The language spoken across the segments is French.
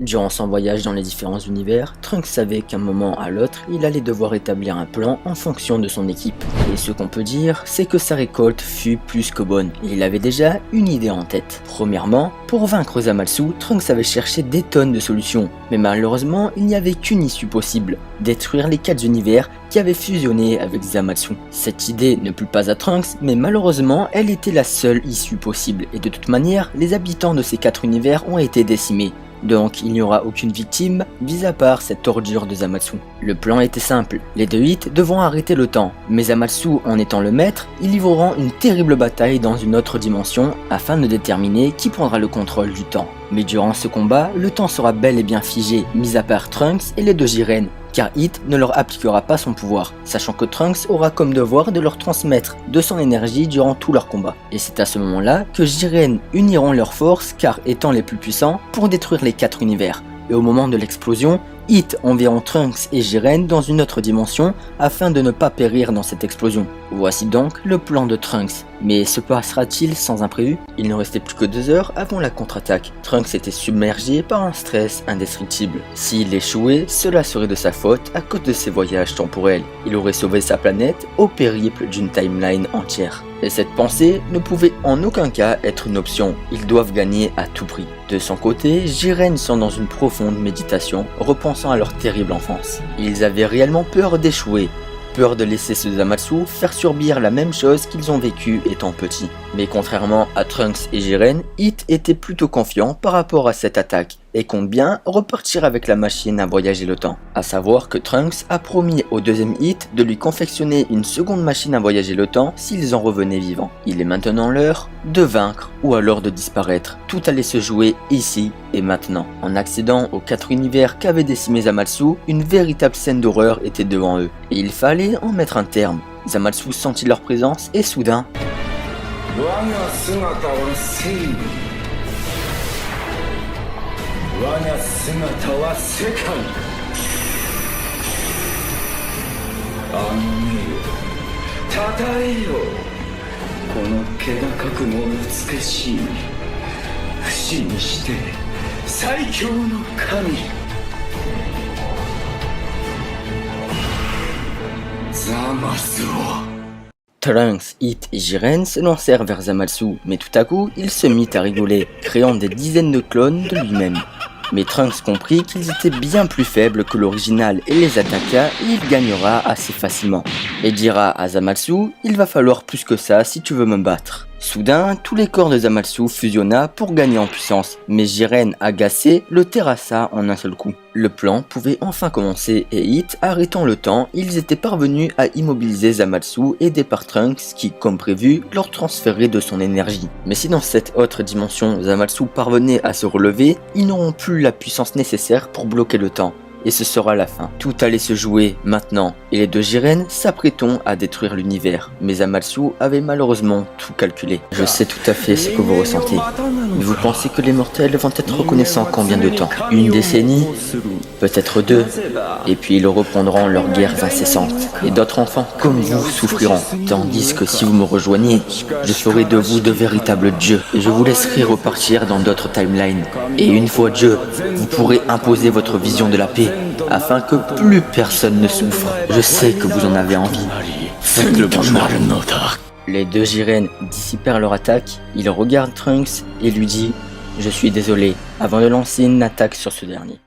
Durant son voyage dans les différents univers, Trunks savait qu'à un moment à l'autre, il allait devoir établir un plan en fonction de son équipe. Et ce qu'on peut dire, c'est que sa récolte fut plus que bonne. Et il avait déjà une idée en tête. Premièrement, pour vaincre Zamasu, Trunks avait cherché des tonnes de solutions. Mais malheureusement, il n'y avait qu'une issue possible. Détruire les 4 univers qui avaient fusionné avec Zamasu. Cette idée ne plut pas à Trunks, mais malheureusement, elle était la seule issue possible. Et de toute manière, les habitants de ces 4 univers ont été décimés. Donc il n'y aura aucune victime, mis à part cette ordure de Zamasu. Le plan était simple, les deux hits devront arrêter le temps, mais Zamasu en étant le maître, ils livreront une terrible bataille dans une autre dimension afin de déterminer qui prendra le contrôle du temps. Mais durant ce combat, le temps sera bel et bien figé, mis à part Trunks et les deux Jiren, car Hit ne leur appliquera pas son pouvoir, sachant que Trunks aura comme devoir de leur transmettre de son énergie durant tout leur combat. Et c'est à ce moment-là que Jiren uniront leurs forces, car étant les plus puissants, pour détruire les 4 univers. Et au moment de l'explosion, Hit enverront Trunks et Jiren dans une autre dimension afin de ne pas périr dans cette explosion. Voici donc le plan de Trunks. Mais se passera-t-il sans imprévu? Il ne restait plus que 2 heures avant la contre-attaque. Trunks était submergé par un stress indestructible. S'il échouait, cela serait de sa faute à cause de ses voyages temporels. Il aurait sauvé sa planète au périple d'une timeline entière. Et cette pensée ne pouvait en aucun cas être une option. Ils doivent gagner à tout prix. De son côté, Jiren sont dans une profonde méditation, repensant à leur terrible enfance. Ils avaient réellement peur d'échouer. Peur de laisser ce Zamasu faire subir la même chose qu'ils ont vécu étant petits. Mais contrairement à Trunks et Jiren, Hit était plutôt confiant par rapport à cette attaque et compte bien repartir avec la machine à voyager le temps. A savoir que Trunks a promis au deuxième Hit de lui confectionner une seconde machine à voyager le temps s'ils en revenaient vivants. Il est maintenant l'heure de vaincre ou alors de disparaître. Tout allait se jouer ici et maintenant. En accédant aux 4 univers qu'avait décimé Zamasu, une véritable scène d'horreur était devant eux. Et il fallait en mettre un terme. Zamasu sentit leur présence et soudain... Trunks, Hit et Jiren se lancèrent vers Zamasu, mais tout à coup, il se mit à rigoler, créant des dizaines de clones de lui-même. Mais Trunks comprit qu'ils étaient bien plus faibles que l'original et les attaqua et il gagnera assez facilement. Et dira à Zamasu, il va falloir plus que ça si tu veux me battre. Soudain, tous les corps de Zamasu fusionna pour gagner en puissance, mais Jiren, agacé, le terrassa en un seul coup. Le plan pouvait enfin commencer et Hit, arrêtant le temps, ils étaient parvenus à immobiliser Zamasu aidés par Trunks qui, comme prévu, leur transférait de son énergie. Mais si dans cette autre dimension, Zamasu parvenait à se relever, ils n'auront plus la puissance nécessaire pour bloquer le temps. Et ce sera la fin. Tout allait se jouer maintenant, et les deux Jiren s'apprêtons à détruire l'univers. Mais Zamasu avait malheureusement tout calculé. Je sais tout à fait ce que vous ressentez. Mais vous pensez que les mortels vont être reconnaissants combien de temps? Une décennie? Peut-être 2. Et puis ils reprendront leurs guerres incessantes. Et d'autres enfants comme vous souffriront. Tandis que si vous me rejoignez, je ferai de vous de véritables dieux. Et je vous laisserai repartir dans d'autres timelines. Et une fois Dieu, vous pourrez imposer votre vision de la paix afin que plus personne ne souffre. Je sais que vous en avez envie. Faites-le comme moi. Les deux Jiren dissipèrent leur attaque. Ils regardent Trunks et lui dit « Je suis désolé » avant de lancer une attaque sur ce dernier.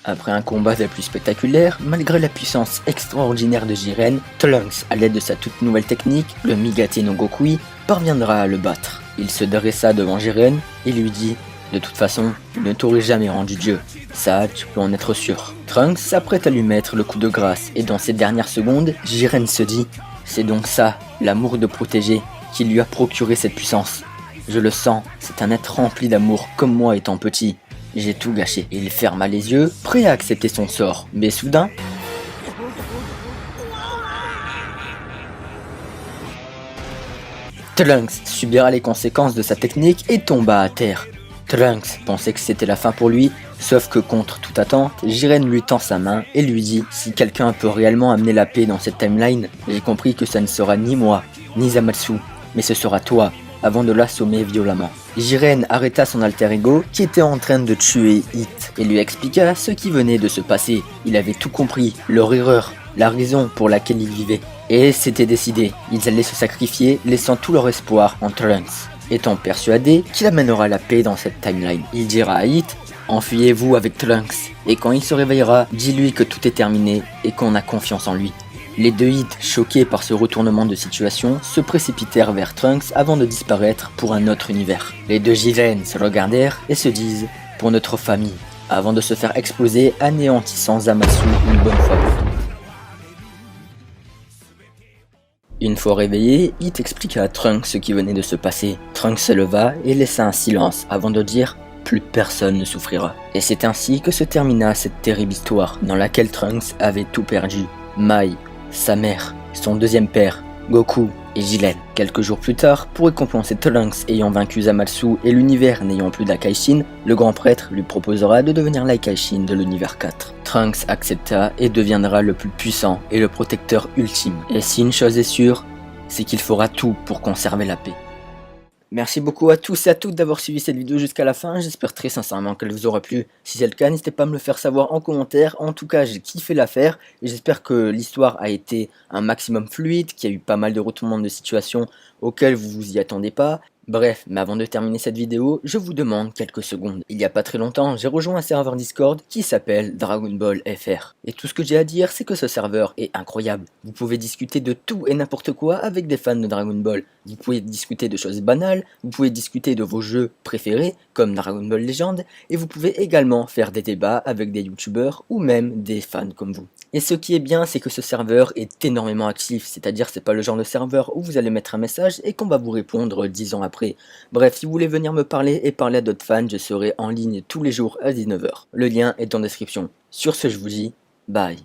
Après un combat des plus spectaculaires, malgré la puissance extraordinaire de Jiren, Trunks, à l'aide de sa toute nouvelle technique, le Migate no Gokui, parviendra à le battre. Il se dressa devant Jiren et lui dit « De toute façon, je ne t'aurai jamais rendu Dieu. Ça, tu peux en être sûr. » Trunks s'apprête à lui mettre le coup de grâce et dans ces dernières secondes, Jiren se dit « C'est donc ça, l'amour de protéger, qui lui a procuré cette puissance. Je le sens, c'est un être rempli d'amour comme moi étant petit. J'ai tout gâché. » Il ferma les yeux, prêt à accepter son sort. Mais soudain... Trunks subira les conséquences de sa technique et tomba à terre. Trunks pensait que c'était la fin pour lui, Sauf que contre toute attente, Jiren lui tend sa main et lui dit si quelqu'un peut réellement amener la paix dans cette timeline, j'ai compris que ça ne sera ni moi, ni Zamatsu, mais ce sera toi, avant de l'assommer violemment. Jiren arrêta son alter ego qui était en train de tuer Hit et lui expliqua ce qui venait de se passer. Il avait tout compris, leur erreur, la raison pour laquelle ils vivaient. Et c'était décidé, ils allaient se sacrifier, laissant tout leur espoir en Trunks. Étant persuadé qu'il amènera la paix dans cette timeline, il dira à Hit « Enfuyez-vous avec Trunks, et quand il se réveillera, dis-lui que tout est terminé et qu'on a confiance en lui. » Les deux Hit, choqués par ce retournement de situation, se précipitèrent vers Trunks avant de disparaître pour un autre univers. Les deux Jiren se regardèrent et se disent « Pour notre famille », avant de se faire exploser, anéantissant Zamatsu une bonne fois pour toutes. Une fois réveillé, Hit expliqua à Trunks ce qui venait de se passer. Trunks se leva et laissa un silence avant de dire « Plus personne ne souffrira ». Et c'est ainsi que se termina cette terrible histoire dans laquelle Trunks avait tout perdu. Mai, sa mère, son deuxième père, Goku et Jiren. Quelques jours plus tard, pour récompenser Trunks ayant vaincu Zamatsu et l'univers n'ayant plus d'Akaishin, le grand prêtre lui proposera de devenir l'Akaishin de l'univers 4. Trunks accepta et deviendra le plus puissant et le protecteur ultime. Et si une chose est sûre, c'est qu'il fera tout pour conserver la paix. Merci beaucoup à tous et à toutes d'avoir suivi cette vidéo jusqu'à la fin, j'espère très sincèrement qu'elle vous aura plu. Si c'est le cas, n'hésitez pas à me le faire savoir en commentaire. En tout cas, j'ai kiffé la faire et j'espère que l'histoire a été un maximum fluide, qu'il y a eu pas mal de retournements de situation auxquels vous vous y attendez pas. Bref, mais avant de terminer cette vidéo, je vous demande quelques secondes. Il y a pas très longtemps, j'ai rejoint un serveur Discord qui s'appelle Dragon Ball FR. Et tout ce que j'ai à dire, c'est que ce serveur est incroyable. Vous pouvez discuter de tout et n'importe quoi avec des fans de Dragon Ball. Vous pouvez discuter de choses banales, vous pouvez discuter de vos jeux préférés, comme Dragon Ball Legend, et vous pouvez également faire des débats avec des youtubeurs ou même des fans comme vous. Et ce qui est bien, c'est que ce serveur est énormément actif, c'est-à-dire c'est pas le genre de serveur où vous allez mettre un message et qu'on va vous répondre 10 ans après. Bref, si vous voulez venir me parler et parler à d'autres fans, je serai en ligne tous les jours à 19 h. Le lien est en description. Sur ce, je vous dis bye.